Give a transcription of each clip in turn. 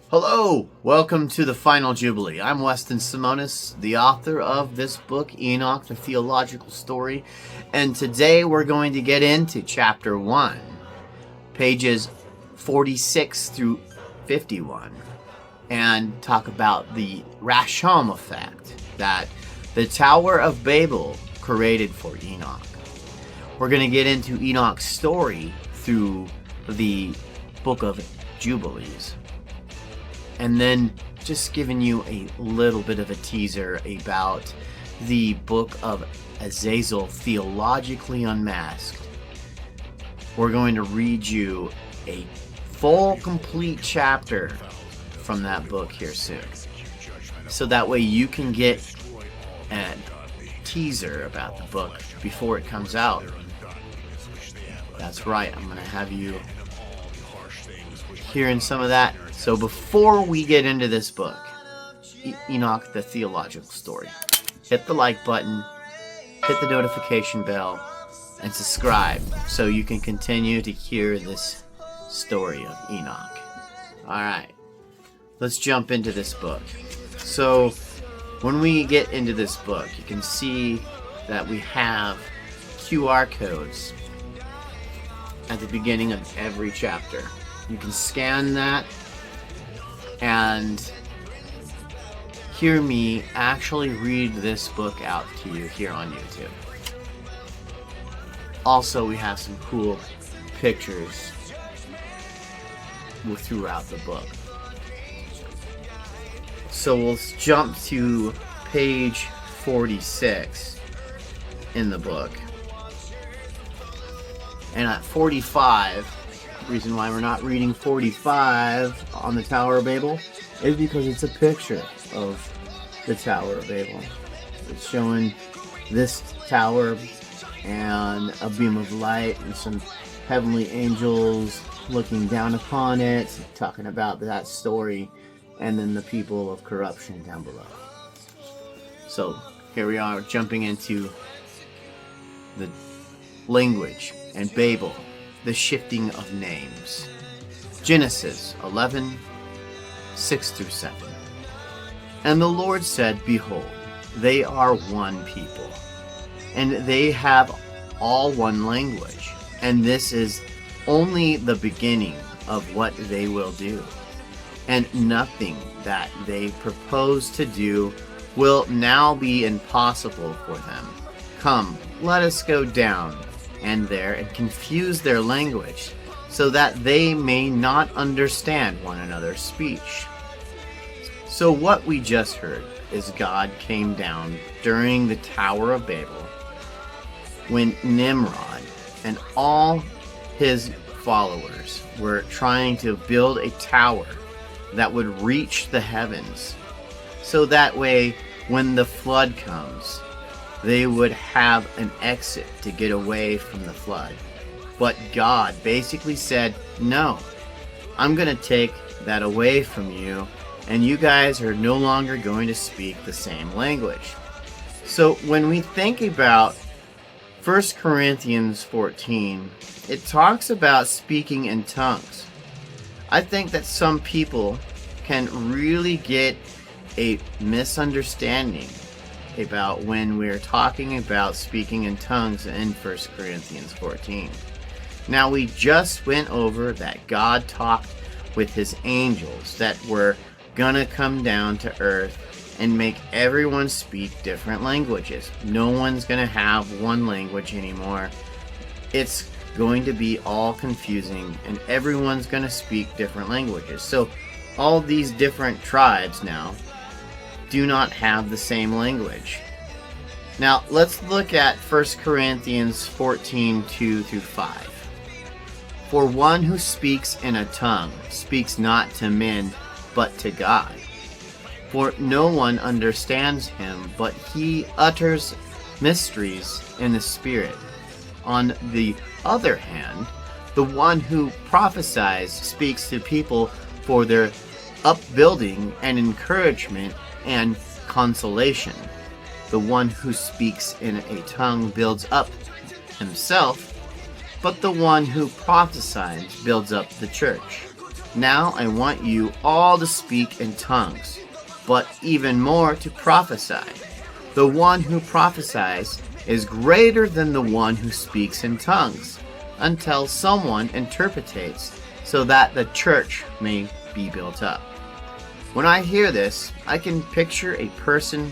Hello! Welcome to the final Jubilee. I'm Weston Simonis, the author of this book, Enoch The Theological Story, and today we're going to get into Chapter 1, pages 46 through 51, and talk about the Rashomon Effect that the Tower of Babel created for Enoch. We're going to get into Enoch's story through the Book of Jubilees. And then just giving you a little bit of a teaser about the Book of Azazel Theologically Unmasked. We're going to read you a full, complete chapter from that book here soon. So that way you can get a teaser about the book before it comes out. That's right, I'm going to have you hearing some of that. So before we get into this book, Enoch the Theological Story, hit the like button, hit the notification bell, and subscribe so you can continue to hear this story of Enoch. Alright, let's jump into this book. So when we get into this book, you can see that we have QR codes at the beginning of every chapter. You can scan that and hear me actually read this book out to you here on YouTube. Also, we have some cool pictures throughout the book. So we'll jump to page 46 in the book. And at 45, the reason why we're not reading 45 on the Tower of Babel is because it's a picture of the Tower of Babel. It's showing this tower and a beam of light and some heavenly angels looking down upon it, talking about that story, and then the people of corruption down below. So here we are jumping into the language and Babel, the shifting of names. Genesis 11, 6 through 7. And the Lord said, Behold, they are one people, and they have all one language, and this is only the beginning of what they will do. And nothing that they propose to do will now be impossible for them. Come, let us go down and there and confuse their language, so that they may not understand one another's speech. So what we just heard is God came down during the Tower of Babel when Nimrod and all his followers were trying to build a tower that would reach the heavens, so that way when the flood comes, they would have an exit to get away from the flood. But God basically said, no, I'm going to take that away from you, and you guys are no longer going to speak the same language. So when we think about 1 Corinthians 14, it talks about speaking in tongues. I think that some people can really get a misunderstanding about when we're talking about speaking in tongues in 1 Corinthians 14. Now, we just went over that God talked with his angels that were gonna come down to earth and make everyone speak different languages. No one's gonna have one language anymore. It's going to be all confusing, and everyone's gonna speak different languages. So all these different tribes now do not have the same language. Now let's look at 1 Corinthians 14, 2 through 5. For one who speaks in a tongue speaks not to men, but to God. For no one understands him, but he utters mysteries in the Spirit. On the other hand, the one who prophesies speaks to people for their upbuilding and encouragement and consolation. The one who speaks in a tongue builds up himself, but the one who prophesies builds up the church. Now I want you all to speak in tongues, but even more to prophesy. The one who prophesies is greater than the one who speaks in tongues, until someone interprets, so that the church may be built up. When I hear this, I can picture a person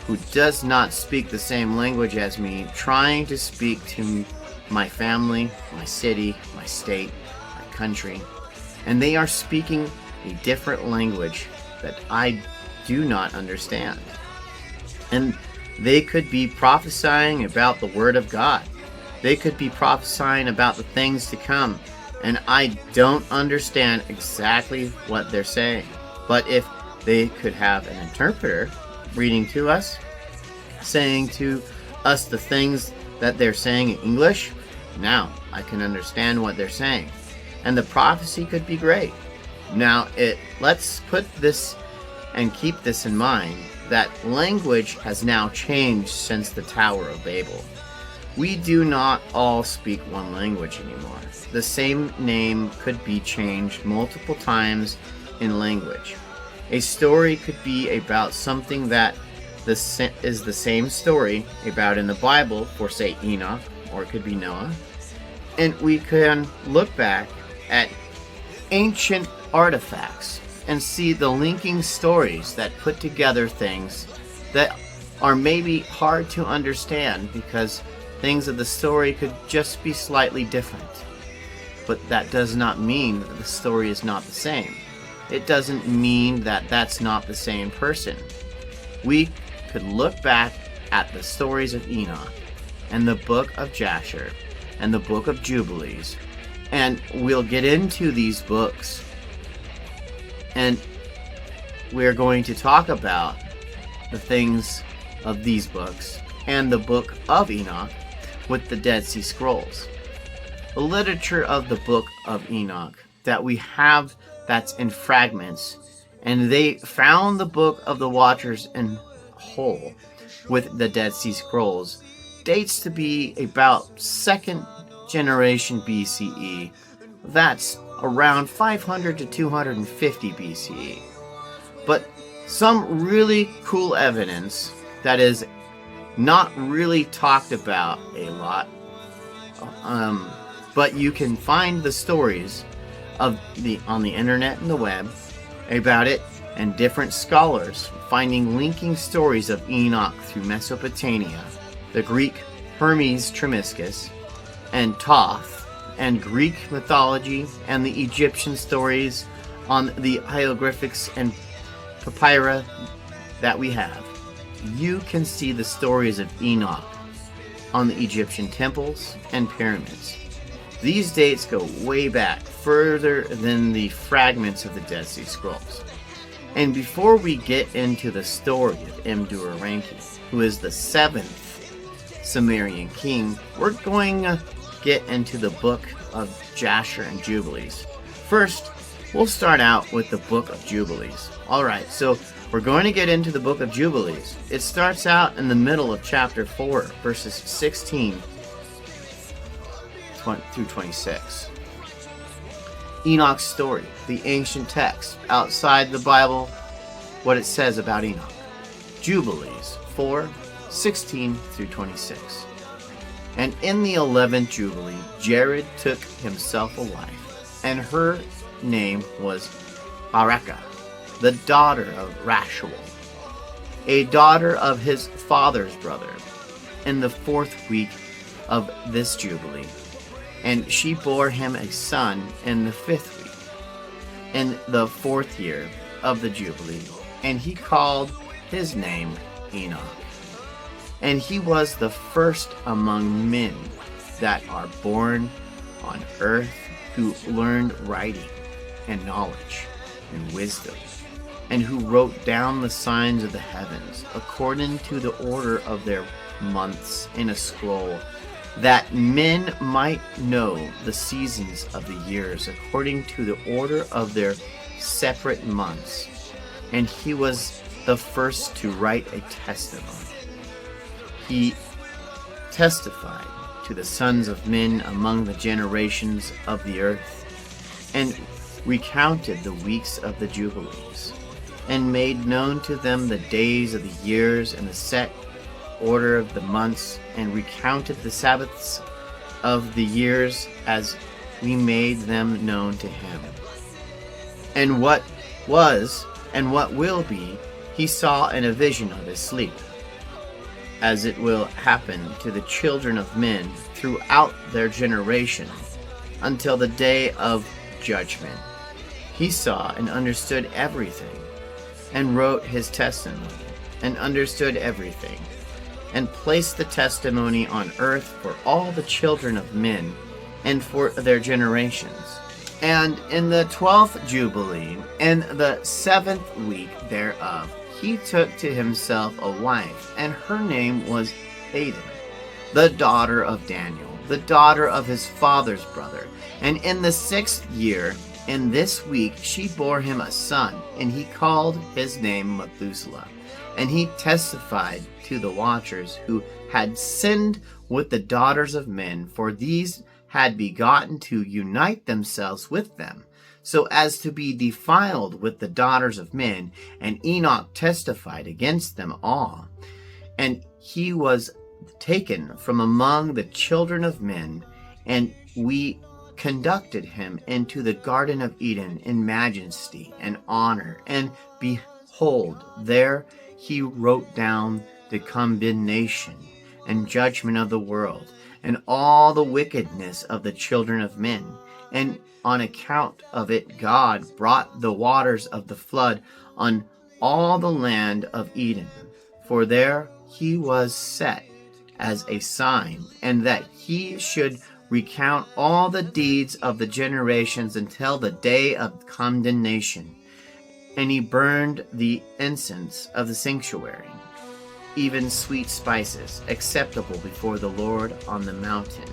who does not speak the same language as me trying to speak to my family, my city, my state, my country, and they are speaking a different language that I do not understand. And they could be prophesying about the Word of God. They could be prophesying about the things to come, and I don't understand exactly what they're saying. But if they could have an interpreter reading to us, saying to us the things that they're saying in English, now I can understand what they're saying. And the prophecy could be great. Now, let's put this and keep this in mind, that language has now changed since the Tower of Babel. We do not all speak one language anymore. The same name could be changed multiple times in language. A story could be about something that is the same story about in the Bible for, say, Enoch, or it could be Noah. And we can look back at ancient artifacts and see the linking stories that put together things that are maybe hard to understand because things of the story could just be slightly different. But that does not mean that the story is not the same. It doesn't mean that that's not the same person. We could look back at the stories of Enoch and the Book of Jasher and the Book of Jubilees, and we'll get into these books, and we're going to talk about the things of these books and the Book of Enoch with the Dead Sea Scrolls. The literature of the Book of Enoch that we have that's in fragments, and they found the Book of the Watchers in whole with the Dead Sea Scrolls, dates to be about 2nd generation BCE. That's around 500 to 250 BCE. But some really cool evidence that is not really talked about a lot, but you can find the stories on the internet and the web about it, and different scholars finding linking stories of Enoch through Mesopotamia, the Greek Hermes Trismegistus, and Thoth, and Greek mythology, and the Egyptian stories on the hieroglyphics and papyri that we have. You can see the stories of Enoch on the Egyptian temples and pyramids. These dates go way back, further than the fragments of the Dead Sea Scrolls. And before we get into the story of Enmeduranki, who is the 7th Sumerian king, we're going to get into the Book of Jasher and Jubilees. First, we'll start out with the Book of Jubilees. Alright, so we're going to get into the Book of Jubilees. It starts out in the middle of chapter 4, verses 16 through 26. Enoch's story, the ancient text outside the Bible, what it says about Enoch. Jubilees 4:16 through 26. And in the 11th Jubilee, Jared took himself a wife, and her name was Barakah, the daughter of Rashomon, a daughter of his father's brother, in the 4th week of this Jubilee. And she bore him a son in the 5th week, in the 4th year of the Jubilee, and he called his name Enoch. And he was the first among men that are born on earth who learned writing and knowledge and wisdom, and who wrote down the signs of the heavens according to the order of their months in a scroll, that men might know the seasons of the years according to the order of their separate months. And he was the first to write a testimony. He testified to the sons of men among the generations of the earth, and recounted the weeks of the Jubilees, and made known to them the days of the years and the set order of the months, and recounted the Sabbaths of the years as we made them known to him. And what was and what will be, he saw in a vision of his sleep, as it will happen to the children of men throughout their generation, until the day of judgment. He saw and understood everything, and wrote his testimony, and understood everything, and placed the testimony on earth for all the children of men, and for their generations. And in the 12th Jubilee, in the 7th week thereof, he took to himself a wife, and her name was Aden, the daughter of Daniel, the daughter of his father's brother. And in the 6th year, in this week, she bore him a son, and he called his name Methuselah. And he testified to the watchers who had sinned with the daughters of men, for these had begotten to unite themselves with them, so as to be defiled with the daughters of men. And Enoch testified against them all. And he was taken from among the children of men, and we conducted him into the Garden of Eden in majesty and honor. And behold, there he wrote down the condemnation and judgment of the world, and all the wickedness of the children of men. And on account of it, God brought the waters of the flood on all the land of Eden, for there he was set as a sign, and that he should recount all the deeds of the generations until the day of condemnation. And he burned the incense of the sanctuary, even sweet spices, acceptable before the Lord on the mountain.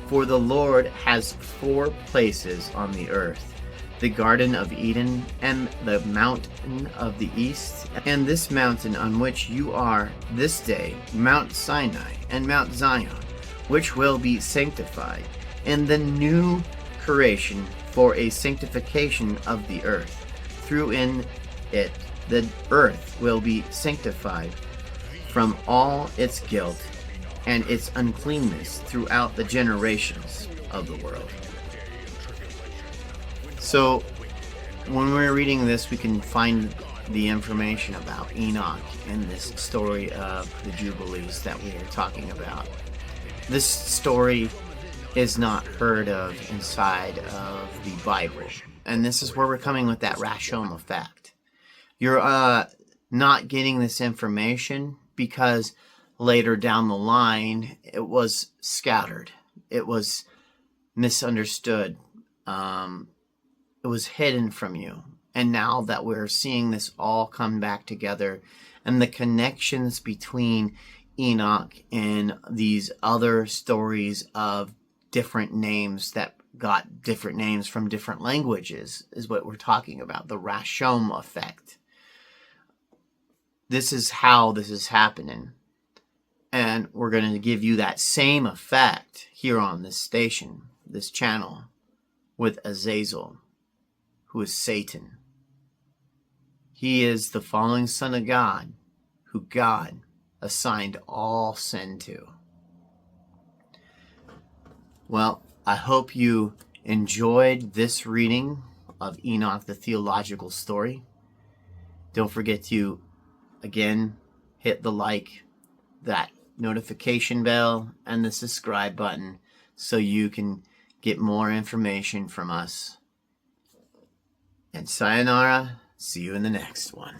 For the Lord has 4 places on the earth, the Garden of Eden, and the mountain of the east, and this mountain on which you are this day, Mount Sinai and Mount Zion, which will be sanctified in the new creation for a sanctification of the earth. Through in it the earth will be sanctified from all its guilt and its uncleanness throughout the generations of the world. So when we're reading this, we can find the information about Enoch in this story of the Jubilees that we are talking about. This story is not heard of inside of the Bible, and this is where we're coming with that Rashomon effect. You're not getting this information because later down the line it was scattered, it was misunderstood, it was hidden from you. And now that we're seeing this all come back together, and the connections between Enoch and these other stories of different names that got different names from different languages, is what we're talking about, the Rashomon effect. This is how this is happening. And we're going to give you that same effect here on this station, this channel, with Azazel, who is Satan. He is the fallen son of God, who God assigned all sin to. Well, I hope you enjoyed this reading of Enoch the Theological Story. Don't forget to, again, hit the like, that notification bell, and the subscribe button so you can get more information from us. And sayonara, see you in the next one.